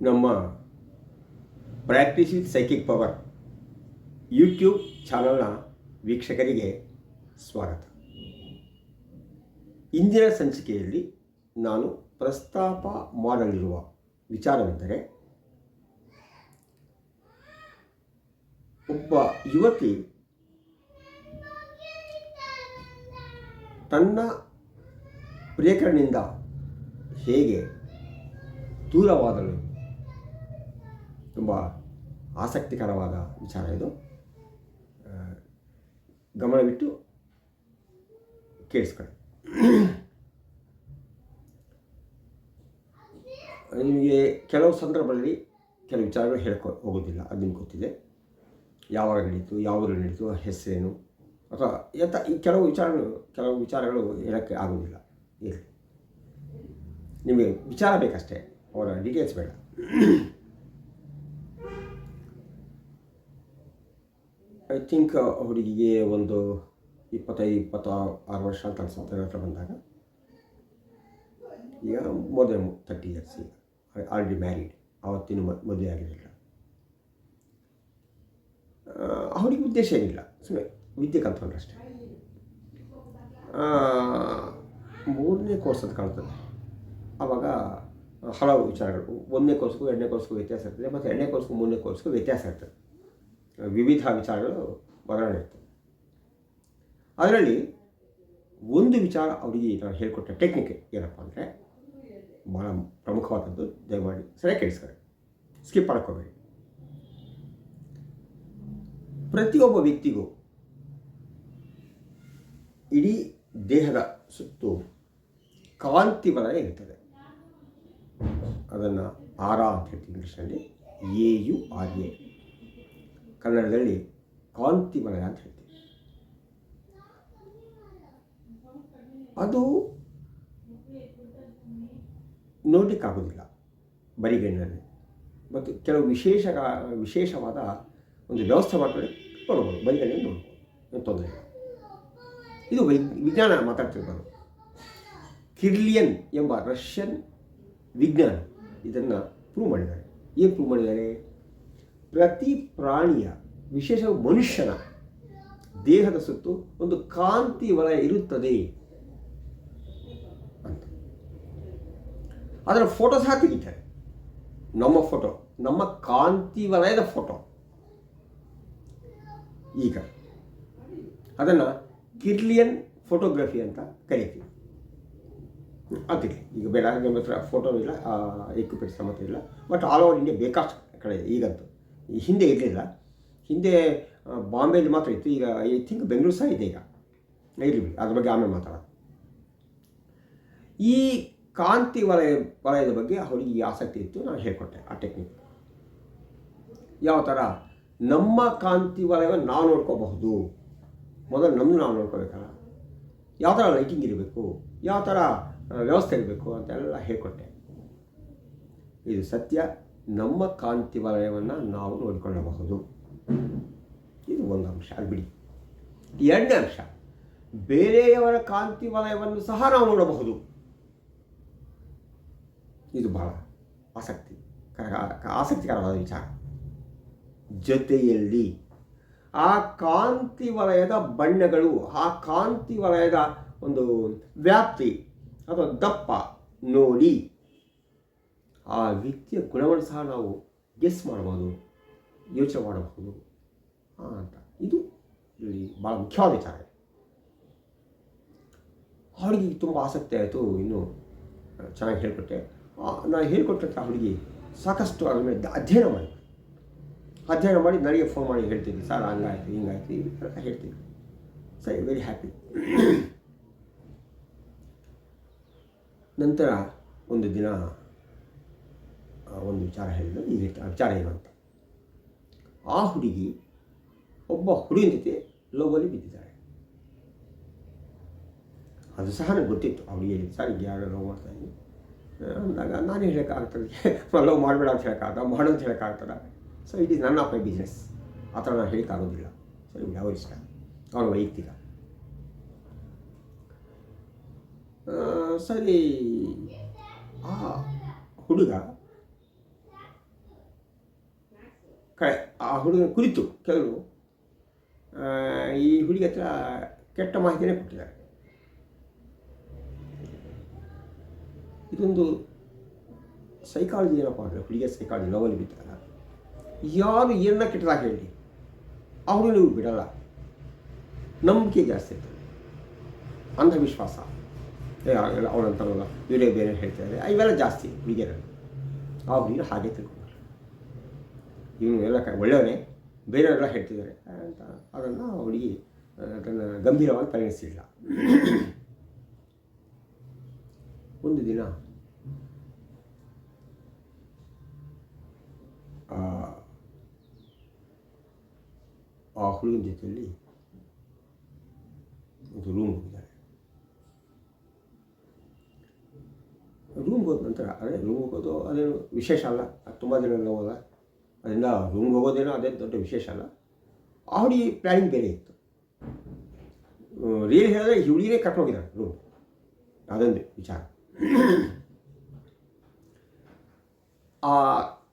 ನಮ್ಮ practice with psychic power YouTube ಚಾನಲ್ನ ವೀಕ್ಷಕರಿಗೆ ಸ್ವಾಗತ. ಇಂದಿನ ಸಂಚಿಕೆಯಲ್ಲಿ ನಾನು ಪ್ರಸ್ತಾಪ ಮಾಡಲಿರುವ ವಿಚಾರವೆಂದರೆ, ಒಬ್ಬ ಯುವತಿ ತನ್ನ ಪ್ರಿಯಕರನಿಂದ ಹೇಗೆ ದೂರವಾದಳು. ತುಂಬ ಆಸಕ್ತಿಕರವಾದ ವಿಚಾರ ಇದು. ಗಮನವಿಟ್ಟು ಕೇಳಿಸ್ಕೊಳ್ಳಿ. ನಿಮಗೆ ಕೆಲವು ಸಂದರ್ಭದಲ್ಲಿ ಕೆಲವು ವಿಚಾರಗಳು ಹೋಗೋದಿಲ್ಲ, ಅದು ನಿಮ್ಗೆ ಗೊತ್ತಿದೆ. ಯಾವಾಗ ನಡೀತು, ಯಾವ ಊರಲ್ಲಿ ನಡೀತು, ಹೆಸರೇನು, ಅಥವಾ ಈ ಕೆಲವು ವಿಚಾರಗಳು ಹೇಳೋಕ್ಕೆ ಆಗೋದಿಲ್ಲ. ಇರಲಿ, ನಿಮಗೆ ವಿಚಾರ ಬೇಕಷ್ಟೇ, ಅವರ ಡೀಟೇಲ್ಸ್ ಬೇಡ. ಐ ಥಿಂಕ್ ಹುಡುಗಿಗೆ ಒಂದು 25-26 ವರ್ಷ ಅಂತ ಅನ್ಸುತ್ತೆ ನನ್ನ ಹತ್ರ ಬಂದಾಗ. ಈಗ ಮೋರ್ ದೆನ್ 30 years, ಈಗ ಆಲ್ರೆಡಿ ಮ್ಯಾರಿಡ್. ಆವತ್ತಿನ ಮದುವೆ ಆಗಿರಲಿಲ್ಲ. ಅವರಿಗೆ ಉದ್ದೇಶ ಏನಿಲ್ಲ, ಸುಮ್ಮನೆ ವಿದ್ಯೆ ಕಲ್ತ್ಕೊಂಡ್ರೆ ಅಷ್ಟೇ. 3ನೇ ಕೋರ್ಸ್ ಅಂತ ಕಾಣ್ತದೆ. ಆವಾಗ ಹಲವು ವಿಚಾರಗಳು, 1ನೇ ಕೋರ್ಸ್ಗೂ 2ನೇ ಕೋರ್ಸ್ಗೂ ವ್ಯತ್ಯಾಸ ಇರ್ತದೆ, ಮತ್ತು 2ನೇ ಕೋರ್ಸ್ಗೂ 3ನೇ ಕೋರ್ಸ್ಗೂ ವ್ಯತ್ಯಾಸ ಇರ್ತದೆ. ವಿವಿಧ ವಿಚಾರಗಳು ಬದಲಾವಣೆ ಇರ್ತದೆ. ಅದರಲ್ಲಿ ಒಂದು ವಿಚಾರ ಅವರಿಗೆ ನಾನು ಹೇಳಿಕೊಟ್ಟ ಟೆಕ್ನಿಕ್ ಏನಪ್ಪ ಅಂದರೆ, ಭಾಳ ಪ್ರಮುಖವಾದದ್ದು. ದಯಮಾಡಿ ಸರಿಯಾಗಿ ಕೇಳಿಸ್ಕೊಳ್ಳಿ, ಸ್ಕಿಪ್ ಮಾಡ್ಕೋಬೇಡಿ. ಪ್ರತಿಯೊಬ್ಬ ವ್ಯಕ್ತಿಗೂ ಇಡೀ ದೇಹದ ಸುತ್ತು ಕಾಂತಿ ವಲಯ ಇರ್ತದೆ. ಅದನ್ನು ಆರ ಅಂತ ಹೇಳ್ತೀವಿ ಇಂಗ್ಲೀಷ್ನಲ್ಲಿ, AURA. ಕನ್ನಡದಲ್ಲಿ ಕಾಂತಿ ವಲಯ ಅಂತ ಹೇಳ್ತೀವಿ. ಅದು ನೋಡಲಿಕ್ಕಾಗೋದಿಲ್ಲ ಬರಿಗಣ್ಣಿನಲ್ಲಿ, ಮತ್ತು ಕೆಲವು ವಿಶೇಷವಾದ ಒಂದು ವ್ಯವಸ್ಥೆ ಮಾಡ್ಕೊಳ್ಳಿ ನೋಡ್ಬೋದು, ಬರಿಗಣ್ಣಿನಲ್ಲಿ ನೋಡ್ಬೋದು, ಏನು ತೊಂದರೆ ಇಲ್ಲ. ಇದು ವಿಜ್ಞಾನ ಮಾತಾಡ್ತಿರ್ಬೋದು. ಕಿರ್ಲಿಯನ್ ಎಂಬ ರಷ್ಯನ್ ವಿಜ್ಞಾನಿ ಇದನ್ನು ಪ್ರೂವ್ ಮಾಡಿದ್ದಾರೆ. ಏನು ಪ್ರೂವ್ ಮಾಡಿದ್ದಾರೆ? ಪ್ರತಿ ಪ್ರಾಣಿಯ, ವಿಶೇಷ ಮನುಷ್ಯನ ದೇಹದ ಸುತ್ತು ಒಂದು ಕಾಂತಿ ವಲಯ ಇರುತ್ತದೆ ಅಂತ. ಅದರ ಫೋಟೋ ಸಹ ತೆಗಿತಾರೆ. ನಮ್ಮ ಕಾಂತಿ ವಲಯದ ಫೋಟೋ. ಈಗ ಅದನ್ನು ಕಿರ್ಲಿಯನ್ ಫೋಟೋಗ್ರಫಿ ಅಂತ ಕರೀತೀವಿ. ಅದಿಲ್ಲ, ಈಗ ಬೇಡ, ನಿಮ್ಮ ಹತ್ರ ಫೋಟೋ ಇಲ್ಲ, ಎಕ್ವಿಪ್ಮೆಂಟ್ಸ್ ನಮ್ಮ ಹತ್ರ ಇಲ್ಲ. ಬಟ್ ಆಲ್ ಓವರ್ ಇಂಡಿಯಾ ಬೇಕಾಷ್ಟು ಕಡೆ ಈಗಂತೂ. ಹಿಂದೆ ಇರಲಿಲ್ಲ, ಹಿಂದೆ ಬಾಂಬೆಯಲ್ಲಿ ಮಾತ್ರ ಇತ್ತು. ಈಗ ಐ ಥಿಂಕ್ ಬೆಂಗಳೂರು ಸಹ ಇದೆ. ಈಗ ಇರಲಿ, ಅದ್ರ ಬಗ್ಗೆ ಆಮೇಲೆ ಮಾತಾಡೋಣ. ಈ ಕಾಂತಿ ವಲಯದ ಬಗ್ಗೆ ಅವರಿಗೆ ಆಸಕ್ತಿ ಇತ್ತು, ನಾನು ಹೇಳ್ಕೊಟ್ಟೆ ಆ ಟೆಕ್ನಿಕ್. ಯಾವ ಥರ ನಮ್ಮ ಕಾಂತಿ ವಲಯವನ್ನು ನಾವು ನೋಡ್ಕೋಬಹುದು. ಮೊದಲು ನಮ್ಮನ್ನು ನಾವು ನೋಡ್ಕೋಬೇಕಲ್ಲ, ಯಾವ ಥರ ಲೈಟಿಂಗ್ ಇರಬೇಕು, ಯಾವ ಥರ ವ್ಯವಸ್ಥೆ ಇರಬೇಕು ಅಂತೆಲ್ಲ ಹೇಳ್ಕೊಟ್ಟೆ. ಇದು ಸತ್ಯ. ನಮ್ಮ ಕಾಂತಿ ವಲಯವನ್ನು ನಾವು ನೋಡಿಕೊಳ್ಳಬಹುದು. ಇದು ಒಂದು ಅಂಶ, ಅದು ಬಿಡಿ. 2ನೇ ಅಂಶ, ಬೇರೆಯವರ ಕಾಂತಿ ವಲಯವನ್ನು ಸಹ ನಾವು ನೋಡಬಹುದು. ಇದು ಬಹಳ ಆಸಕ್ತಿಕರವಾದ ವಿಚಾರ. ಜೊತೆಯಲ್ಲಿ ಆ ಕಾಂತಿ ವಲಯದ ಬಣ್ಣಗಳು, ಆ ಕಾಂತಿ ವಲಯದ ಒಂದು ವ್ಯಾಪ್ತಿ ಅಥವಾ ದಪ್ಪ ನೋಡಿ ಆ ವ್ಯಕ್ತಿಯ ಗುಣವನ್ನು ಸಹ ನಾವು ಗೆಸ್ ಮಾಡ್ಬೋದು, ಯೋಚನೆ ಮಾಡಬಹುದು ಅಂತ. ಇದು ಇಲ್ಲಿ ಭಾಳ ಮುಖ್ಯವಾದ ವಿಚಾರ. ಅವಳಿಗೆ ತುಂಬ ಆಸಕ್ತಿ ಆಯಿತು. ಇನ್ನೂ ಚೆನ್ನಾಗಿ ಹೇಳಿಕೊಟ್ಟೆ. ನಾನು ಹೇಳಿಕೊಟ್ಟಂಥ ಹುಡುಗಿ ಸಾಕಷ್ಟು ಅದ್ರ ಮೇಲೆ ಅಧ್ಯಯನ ಮಾಡಿ ನನಗೆ ಫೋನ್ ಮಾಡಿ ಹೇಳ್ತಿದ್ದೆ, ಸರ್ ಹಂಗಾಯ್ತು ಹಿಂಗಾಯ್ತು ಅಂತ ಹೇಳ್ತಿದ್ದೆ. ಸರಿ, ವೆರಿ ಹ್ಯಾಪಿ. ನಂತರ ಒಂದು ದಿನ ಒಂದು ವಿಚಾರ ಹೇಳಿದ್ರು. ಈಗ ವಿಚಾರ ಏನು ಅಂತ, ಆ ಹುಡುಗಿ ಒಬ್ಬ ಹುಡುಗನ ಜೊತೆ ಲವ್ವಲ್ಲಿ ಬಿದ್ದಿದ್ದಾಳೆ. ಅದು ಸಹ ನನಗೆ ಗೊತ್ತಿತ್ತು. ಅವಳಿಗೆ ಸರ್ ಈಗ ಯಾರು ಲವ್ ಮಾಡ್ತಾಯಿದ್ದೀನಿ ಅಂದಾಗ ನಾನು ಹೇಳೋಕ್ಕಾಗ್ತದೆ, ಲವ್ ಮಾಡಬೇಡ ಅಂತ ಹೇಳೋಕ್ಕಾಗ್ತದೆ, ಮಾಡು ಅಂತ ಹೇಳೋಕ್ಕಾಗ್ತದೆ. So it is none of my business. ಆ ಥರ ನಾನು ಹೇಳೋಕ್ಕಾಗೋದಿಲ್ಲ. ಸೊ ಇವ್ರು ಅವ್ರ ಇಷ್ಟ, ಅವನ ವೈಯಕ್ತಿಕ. ಸರಿ, ಆ ಹುಡುಗ ಆ ಹುಡುಗನ ಕುರಿತು ಕೆಲವರು ಈ ಹುಡುಗಿ ಹತ್ರ ಕೆಟ್ಟ ಮಾಹಿತಿನೇ ಕೊಟ್ಟಿದ್ದಾರೆ. ಇದೊಂದು ಸೈಕಾಲಜಿ ಏನಪ್ಪ ಅಂದರೆ, ಹುಡುಗಿಯ ಸೈಕಾಲಜಿ ಲವಲ್ಲಿ ಬಿದ್ದಾಗ ಯಾರು ಏನನ್ನ ಕೆಟ್ಟದಾಗಿ ಹೇಳಿ ಅವರು ನೀವು ಬಿಡಲ್ಲ. ನಂಬಿಕೆ ಜಾಸ್ತಿ ಇರ್ತದೆ, ಅಂಧವಿಶ್ವಾಸ, ಅವನಂತಾರಲ್ಲ ಇವರೇ ಬೇರೆ ಹೇಳ್ತಾರೆ, ಇವೆಲ್ಲ ಜಾಸ್ತಿ ಹುಡುಗಿಯರಲ್ಲಿ. ಆ ಹುಡುಗಿನ ಹಾಗೆ ತಿಳ್ಕೊಂಡ್ರು, ಇವನು ಎಲ್ಲ ಒಳ್ಳೆಯವನೇ, ಬೇರೆಯವರೆಲ್ಲ ಹೇಳ್ತಿದ್ದಾರೆ ಅಂತ ಅದನ್ನು ಹುಡುಗಿ ಅದನ್ನು ಗಂಭೀರವಾಗಿ ಪರಿಗಣಿಸಲಿಲ್ಲ. ಒಂದು ದಿನ ಆ ಹುಡುಗನ ಜೊತೆಯಲ್ಲಿ ಒಂದು ರೂಮ್ ಹೋಗಿದ್ದಾರೆ. ರೂಮ್ಗೆ ಹೋದ ನಂತರ ರೂಮ್ಗೆ ಹೋಗೋದು ಅದೇನು ವಿಶೇಷ ಅಲ್ಲ, ತುಂಬ ಜನ ಹೋಗೋದ, ಅದರಿಂದ ರೂಮ್ಗೆ ಹೋಗೋದೇನೋ ಅದೇ ದೊಡ್ಡ ವಿಶೇಷ ಅಲ್ಲ. ಆ ಹುಡುಗಿ ಪ್ಲ್ಯಾನಿಂಗ್ ಬೇರೆ ಇತ್ತು. ರಿಯಲ್ ಹೇಳಿದ್ರೆ ಈ ಹುಡುಗಿನೇ ಕರ್ಕೊಂಡೋಗಿದ್ದಾಳೆ ರೂಮ್, ಅದೊಂದು ವಿಚಾರ.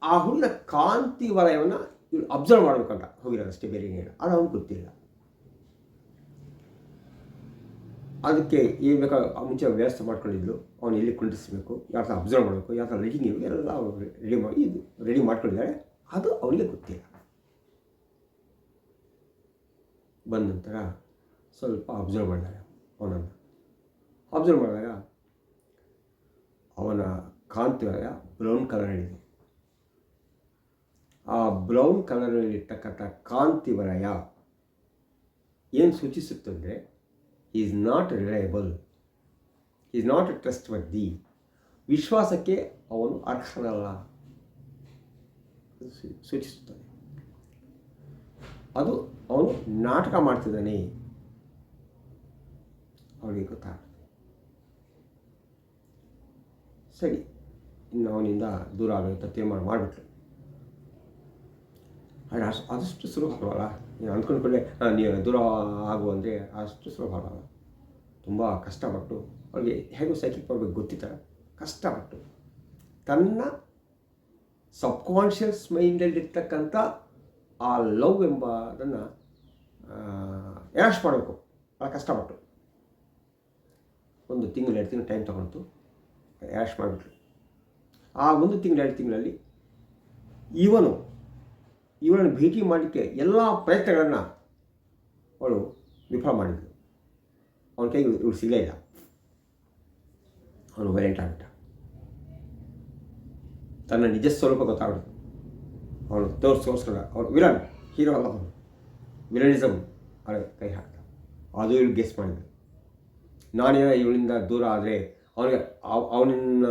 ಆ ಹುಡುಗಿನ ಕಾಂತಿ ವಲಯವನ್ನು ಇವ್ರು ಅಬ್ಸರ್ವ್ ಮಾಡಬೇಕಂತ ಹೋಗಿರೋದು ಅಷ್ಟೇ, ಬೇರೆ ಏನಿಲ್ಲ. ಅದು ಅವ್ನಿಗೆ ಗೊತ್ತಿಲ್ಲ. ಅದಕ್ಕೆ ಏನು ಬೇಕಾ ಮುಂಚೆ ವ್ಯವಸ್ಥೆ ಮಾಡ್ಕೊಂಡಿದ್ಲು, ಅವನು ಎಲ್ಲಿ ಕುಂಡಿಸ್ಬೇಕು, ಯಾವ ಥರ ಅಬ್ಸರ್ವ್ ಮಾಡಬೇಕು, ಯಾವ ಥರ ಲೈಟಿಂಗ್ ಇರಬೇಕು ಎಲ್ಲ ಅವನು ರೆಡಿ ಮಾಡ್ಕೊಂಡಿದ್ದಾಳೆ. ಅದು ಅವನಿಗೆ ಗೊತ್ತಿಲ್ಲ. ಬಂದ ನಂತರ ಸ್ವಲ್ಪ ಅಬ್ಸರ್ವ್ ಮಾಡಿದಾಳೆ ಅವನನ್ನು. ಅಬ್ಸರ್ವ್ ಮಾಡಿದಾಗ ಅವನ ಕಾಂತಿ ವಲಯ ಬ್ರೌನ್ ಕಲರಲ್ಲಿದೆ. ಆ ಬ್ರೌನ್ ಕಲರಲ್ಲಿರ್ತಕ್ಕಂಥ ಕಾಂತಿ ವಲಯ ಏನು ಸೂಚಿಸುತ್ತಂದರೆ, is not reliable, is not trustworthy, ವಿಶ್ವಾಸಕ್ಕೆ ಅವನು ಅರ್ಹನಲ್ಲ ಸೂಚಿಸುತ್ತದೆ. ಅದು ಅವನು ನಾಟಕ ಮಾಡ್ತಿದ್ದಾನೆ ಅವನಿಗೆ ಗೊತ್ತಾಗ್ತದೆ. ಸರಿ, ಇನ್ನು ಅವನಿಂದ ದೂರ ಆಗೋಂಥ ತೀರ್ಮಾನ ಮಾಡಿಬಿಟ್ರು. ಆದರೆ ಆದಷ್ಟು ಸುಲಭ ಆಗಲ್ಲ. ನೀನು ಅಂದ್ಕೊಂಡ್ಕೊಳ್ಳೆ ನೀವು ದೂರ ಆಗು ಅಂದರೆ ಅಷ್ಟು ಸುಲಭ ಆಗಲ್ಲ. ತುಂಬ ಕಷ್ಟಪಟ್ಟು ಅವ್ರಿಗೆ ಹೇಗೂ ಸೈಕಿಕ್ ಪವರ್ ಬಗ್ಗೆ ಗೊತ್ತಿದ್ದಾರೆ, ಕಷ್ಟಪಟ್ಟು ತನ್ನ ಸಬ್ಕಾನ್ಷಿಯಸ್ ಮೈಂಡಲ್ಲಿರ್ತಕ್ಕಂಥ ಆ ಲವ್ ಎಂಬುದನ್ನು ಯಾಶ್ ಮಾಡಬೇಕು. ಭಾಳ ಕಷ್ಟಪಟ್ಟು 1 ತಿಂಗಳು 2 ತಿಂಗಳು ಟೈಮ್ ತೊಗೊಂಡು ಯಾಶ್ ಮಾಡಿಬಿಟ್ರು. ಆ 1 ತಿಂಗಳು 2 ತಿಂಗಳಲ್ಲಿ ಇವಳನ್ನು ಭೇಟಿ ಮಾಡಲಿಕ್ಕೆ ಎಲ್ಲ ಪ್ರಯತ್ನಗಳನ್ನು ಅವಳು ವಿಫಲ ಮಾಡಿದ್ಳು. ಅವನ ಕೈಗೆ ಇವಳು ಸಿಗಲೇ ಇಲ್ಲ. ಅವನು ವೈಲೆಂಟ್ ಆಗಿಬಿಟ್ಟ. ತನ್ನ ನಿಜ ಸ್ವರೂಪ ಗೊತ್ತಾಗ್ಬಿಡ್ತು. ಅವನು ತೋರಿಸ್ಕೊಂಡ ಅವನು ವಿಲನ್, ಹೀರೋ ಅಲ್ಲ, ಅವನು ವಿಲನಿಸಮ್ ಅವಳ ಕೈ ಹಾಕ್ತ. ಅದು ಇವಳು ಗೆಸ್ ಮಾಡಿದ್ರು. ನಾನೇನೋ ಇವಳಿಂದ ದೂರ ಆದರೆ ಅವನನ್ನು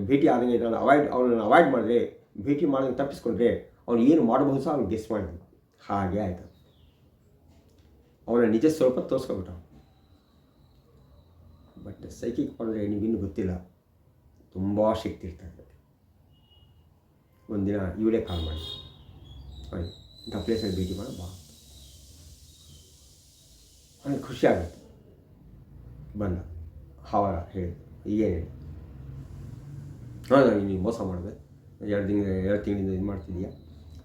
ಭೇಟಿ ಆದಂಗೆ ನಾನು ಅವನನ್ನು ಅವಾಯ್ಡ್ ಮಾಡಿದ್ರೆ, ಭೇಟಿ ಮಾಡೋದನ್ನು ತಪ್ಪಿಸ್ಕೊಂಡ್ರೆ ಅವನು ಏನು ಮಾಡಬಹುದು ಸಹ ಅವ್ನು ಗೆಸ್ ಮಾಡಿದ್ರು. ಹಾಗೆ ಆಯಿತು. ಅವನ ನಿಜ ಸ್ವರೂಪ ತೋರಿಸ್ಕೊಬಿಟ್ಟ. ಬಟ್ ಸೈಕಿಕ್ ಪವರ್ ನಿಮಗಿನ್ನೂ ಗೊತ್ತಿಲ್ಲ, ತುಂಬ ಶಕ್ತಿ ಇರ್ತದೆ. ಒಂದಿನ ಇವಳೇ ಕಾಲ್ ಮಾಡಿ, ಇಂಥ ಪ್ಲೇಸಲ್ಲಿ ಭೇಟಿ ಮಾಡೋ ಬಾ, ಅವನಿಗೆ ಖುಷಿ ಆಗುತ್ತೆ. ಬಂದ, ಆವಾಗ ಹೇಳಿದ್ರು, ಈಗೇನು ಹೇಳಿ, ನಾನು ನೀನು ಮೋಸ ಮಾಡಿದೆ, 2 ತಿಂಗಳಿಂದ ಇದು ಮಾಡ್ತಿದ್ದೀಯ,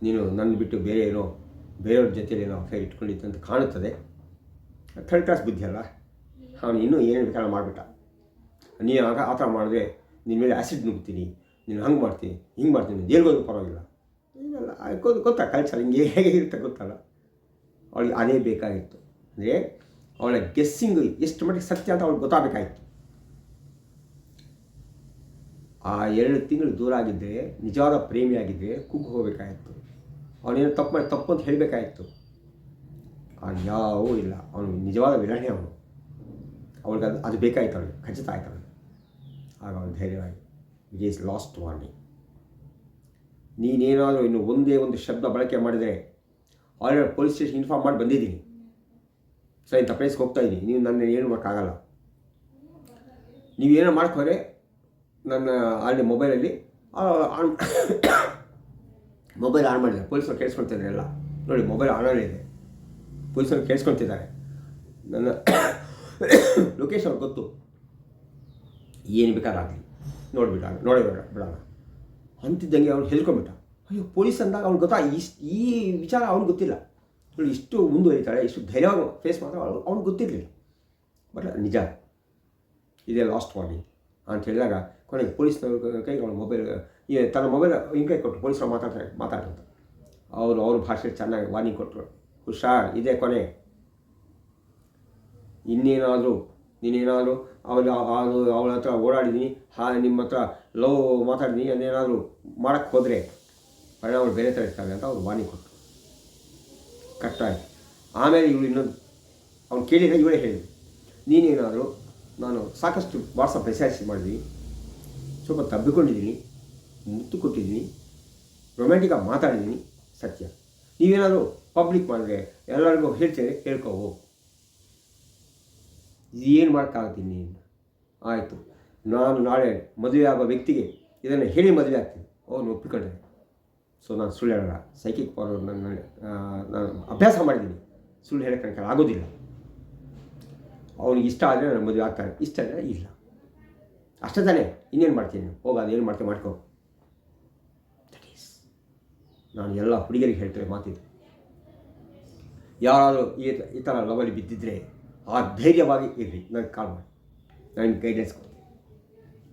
ನೀನು ನನ್ನ ಬಿಟ್ಟು ಬೇರೆಯವ್ರ ಜೊತೆಯಲ್ಲಿ ಅಫೇರ್ ಇಟ್ಕೊಂಡಿತ್ತು ಅಂತ ಕಾಣುತ್ತದೆ. 3rd ಕ್ಲಾಸ್ ಬುದ್ಧಿ ಅಲ್ಲ. ಅವನು ಇನ್ನೂ ಏನು ಬೇಕಾದ್ರೆ ಮಾಡಿಬಿಟ್ಟ. ನೀನು ಆ ಥರ ಮಾಡಿದ್ರೆ ನಿನ್ನ ಮೇಲೆ ಆ್ಯಸಿಡ್ ನುಗ್ತೀನಿ, ನೀನು ಹಂಗೆ ಮಾಡ್ತೀನಿ, ಹಿಂಗೆ ಮಾಡ್ತೀನಿ, ದೇಲ್ಗೋದು ಪರವಾಗಿಲ್ಲ, ಇದೆಲ್ಲ ಗೊತ್ತಾ ಕಲ್ಚರ್ ಹಿಂಗೆ ಹೇಗೆ ಇರುತ್ತೆ ಗೊತ್ತಲ್ಲ. ಅವಳಿಗೆ ಅದೇ ಬೇಕಾಗಿತ್ತು. ಅಂದರೆ ಅವಳ ಗೆಸ್ಸಿಂಗ್ ಎಷ್ಟು ಮಟ್ಟಿಗೆ ಸತ್ಯ ಅಂತ ಅವಳಿಗೆ ಗೊತ್ತಾಗಬೇಕಾಗಿತ್ತು. ಆ 2 ತಿಂಗಳು ದೂರ ಆಗಿದ್ದರೆ, ನಿಜವಾದ ಪ್ರೇಮಿಯಾಗಿದ್ದರೆ ಕುಗ್ಗು ಹೋಗಬೇಕಾಗಿತ್ತು. ಅವನೇನು ತಪ್ಪು ಅಂತ ಹೇಳಬೇಕಾಗಿತ್ತು. ಅದು ಯಾವೂ ಇಲ್ಲ. ಅವನು ನಿಜವಾದ ವಿಲನೇ. ಅವಳಿಗೆ ಅದು ಬೇಕಾಯ್ತು, ಅವಳಿಗೆ ಖಚಿತ ಆಯ್ತು. ಅವಳಿಗೆ ಆಗ ಅವನು ಧೈರ್ಯವಾಗಿ, ಇಟ್ ಈಸ್ ಲಾಸ್ಟ್ ವಾರ್ನಿಂಗ್, ನೀನೇನಾದರೂ ಇನ್ನು ಒಂದೇ ಒಂದು ಶಬ್ದ ಬಳಕೆ ಮಾಡಿದರೆ ಆಲ್ರೆಡಿ ಪೊಲೀಸ್ ಸ್ಟೇಷನ್ ಇನ್ಫಾರ್ಮ್ ಮಾಡಿ ಬಂದಿದ್ದೀನಿ, ಸರಿ ಇಂಥ ಪ್ಲೇಸ್ಗೆ ಹೋಗ್ತಾಯಿದ್ದೀನಿ, ನೀವು ನನ್ನ ಏನು ಮಾಡೋಕ್ಕಾಗಲ್ಲ. ನೀವೇನೋ ಮಾಡ್ಕೋರೆ ನನ್ನ ಅಲ್ಲಿ ಮೊಬೈಲಲ್ಲಿ ಮೊಬೈಲ್ ಆನ್ ಮಾಡಿದ್ದಾರೆ, ಪೊಲೀಸರು ಕೇಳಿಸ್ಕೊಳ್ತಿದ್ದಾರೆ ಎಲ್ಲ ನೋಡಿ, ಮೊಬೈಲ್ ಆನಲ್ಲೇ ಇದೆ, ಪೊಲೀಸರು ಕೇಳಿಸ್ಕೊಳ್ತಿದ್ದಾರೆ. ನನ್ನ ಲೊಕೇಶನ್ ಅವ್ರಿಗೆ ಗೊತ್ತು, ಏನು ಬೇಕಾದ್ರಾಗಲಿ ನೋಡಿಬಿಡೋಣ ಅಂತಿದ್ದಂಗೆ ಅವ್ನು ಹೆಲ್ಕೊಂಬಿಟ್ಟ. ಅಯ್ಯೋ ಪೊಲೀಸ್ ಅಂದಾಗ ಅವ್ನಿಗೆ ಈ ವಿಚಾರ ಅವ್ನಿಗೆ ಗೊತ್ತಿಲ್ಲ. ಇವಳು ಇಷ್ಟು ಮುಂದುವರಿತಾಳೆ, ಇಷ್ಟು ಧೈರ್ಯವಾಗಿ ಫೇಸ್ ಮಾಡ್ತಾಳೆ, ಅವ್ನಿಗೆ ಗೊತ್ತಿರಲಿಲ್ಲ. ಬಟ್ ನಿಜ ಇದೇ ಲಾಸ್ಟ್ ವಾರ್ನಿಂಗ್ ಅಂತ ಹೇಳಿದಾಗ ಕೊನೆಗೆ ಪೊಲೀಸ್ನವ್ರ ಕೈಗೆ ಅವನ ಮೊಬೈಲ್ ತನ್ನ ಮೊಬೈಲ್ ಹಿಂಗೆ ಕೈ ಕೊಟ್ಟರು. ಪೊಲೀಸರು ಮಾತಾಡ್ತಂತ ಅವ್ರ ಭಾಷೆ ಚೆನ್ನಾಗಿ ವಾರ್ನಿಂಗ್ ಕೊಟ್ಟರು. ಹುಷಾರ್, ಇದೇ ಕೊನೆ. ಇನ್ನೇನಾದರೂ ನೀನೇನಾದರೂ ಅವಳ ಹತ್ರ ಓಡಾಡಿದ್ದೀನಿ, ನಿಮ್ಮ ಹತ್ರ ಲವ್ ಮಾತಾಡಿದ್ದೀನಿ, ಅದೇನಾದರೂ ಮಾಡೋಕ್ಕೆ ಹೋದರೆ ಪರಿಣಾಮಗಳು ಬೇರೆ ಥರ ಇರ್ತವೆ ಅಂತ ಅವ್ರು ವಾರ್ನಿಂಗ್ ಕೊಟ್ಟರು. ಕಟ್ಟಾಯ್ತು. ಆಮೇಲೆ ಇವಳು ಇನ್ನೊಂದು ಅವ್ನು ಕೇಳಿದ ಇವಳೇ ಹೇಳಿದ್ರು, ನೀನೇನಾದರೂ ನಾನು ಸಾಕಷ್ಟು ವಾಟ್ಸಪ್ ಮೆಸೇಜ್ ಮಾಡಿದ್ದೀನಿ, ಸ್ವಲ್ಪ ತಬ್ಬಿಕೊಂಡಿದ್ದೀನಿ, ಮುತ್ತು ಕೊಟ್ಟಿದ್ದೀನಿ, ರೊಮ್ಯಾಂಟಿಕಾಗಿ ಮಾತಾಡಿದ್ದೀನಿ, ಸತ್ಯ. ನೀವೇನಾದರೂ ಪಬ್ಲಿಕ್ ಮಾಡಿದ್ರೆ ಎಲ್ಲರಿಗೂ ಹೇಳ್ತೇನೆ, ಹೇಳ್ಕೋವು. ಏನು ಮಾಡೋಕ್ಕಾಗುತ್ತೀನಿ ನೀನು? ಆಯಿತು, ನಾನು ನಾಳೆ ಮದುವೆ ಆಗೋ ವ್ಯಕ್ತಿಗೆ ಇದನ್ನು ಹೇಳಿ ಮದುವೆ ಆಗ್ತೀನಿ. ಅವನು ಒಪ್ಪಿಕೊಂಡ್ರೆ. ಸೊ ನಾನು ಸುಳ್ಳು ಹೇಳೋಲ್ಲ. ಸೈಕಿಕ್ ಪವರ್ ನಾನು ಅಭ್ಯಾಸ ಮಾಡಿದ್ದೀನಿ. ಸುಳ್ಳು ಹೇಳೋಕ್ಕೆ ಆಗೋದಿಲ್ಲ. ಅವನಿಗೆ ಇಷ್ಟ ಆದರೆ ನಾನು ಮದುವೆ ಆಗ್ತಾನೆ, ಇಷ್ಟ ಆದರೆ ಇಲ್ಲ. ಅಷ್ಟೇ ತಾನೇ, ಇನ್ನೇನು ಮಾಡ್ತೀನಿ? ಹೋಗ, ಅದೇನು ಮಾಡ್ತೀನಿ ಮಾಡ್ಕೋ. ದಟ್ ಈಸ್ ನಾನು ಎಲ್ಲ ಹುಡುಗಿಯರಿಗೆ ಹೇಳ್ತೇನೆ ಮಾತಿದ್ದು. ಯಾರಾದರೂ ಈ ಥರ ಲವಲ್ಲಿ ಬಿದ್ದಿದ್ದರೆ ಆ ಧೈರ್ಯವಾಗಿ ಇರ್ರಿ, ನನಗೆ ಕಾಲ್ ಮಾಡಿ, ನಾನು ಗೈಡೆನ್ಸ್ ಕೊಡ್ತೀನಿ.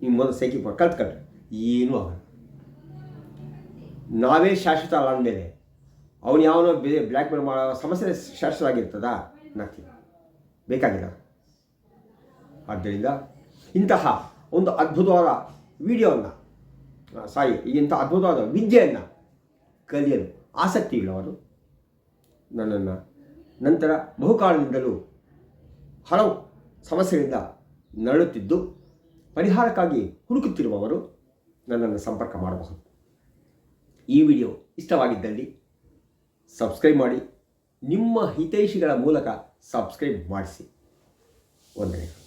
ನಿಮ್ಮ ಮೊದಲು ಸೈಕಿಕ್ ಮಾಡಿ ಕಲ್ತ್ಕೊಂಡ್ರೆ ಏನೂ ಆಗಲ್ಲ. ನಾವೇ ಶಾಶ್ವತ ಅಲ್ಲ ಅಂದಮೇಲೆ ಅವನು ಯಾವನೋ ಬ್ಲ್ಯಾಕ್ ಮೇಲ್ ಮಾಡೋ ಸಮಸ್ಯೆ ಶಾಶ್ವತ ಆಗಿರ್ತದಾ? ನಥಿಂಗ್, ಬೇಕಾಗಿಲ್ಲ. ಆದ್ದರಿಂದ ಇಂತಹ ಒಂದು ಅದ್ಭುತವಾದ ವಿಡಿಯೋವನ್ನು ಇಂಥ ಅದ್ಭುತವಾದ ವಿದ್ಯೆಯನ್ನು ಕಲಿಯಲು ಆಸಕ್ತಿ ಇಲ್ಲವರು ನನ್ನನ್ನು ನಂತರ ಬಹುಕಾಲದಿಂದಲೂ ಹಲವು ಸಮಸ್ಯೆಗಳಿಂದ ನರಳುತ್ತಿದ್ದು ಪರಿಹಾರಕ್ಕಾಗಿ ಹುಡುಕುತ್ತಿರುವವರು ನನ್ನನ್ನು ಸಂಪರ್ಕ ಮಾಡಬಹುದು. ಈ ವಿಡಿಯೋ ಇಷ್ಟವಾಗಿದ್ದಲ್ಲಿ ಸಬ್ಸ್ಕ್ರೈಬ್ ಮಾಡಿ, ನಿಮ್ಮ ಹಿತೈಷಿಗಳ ಮೂಲಕ ಸಬ್ಸ್ಕ್ರೈಬ್ ಮಾಡಿಸಿ. ವಂದನೆಗಳು.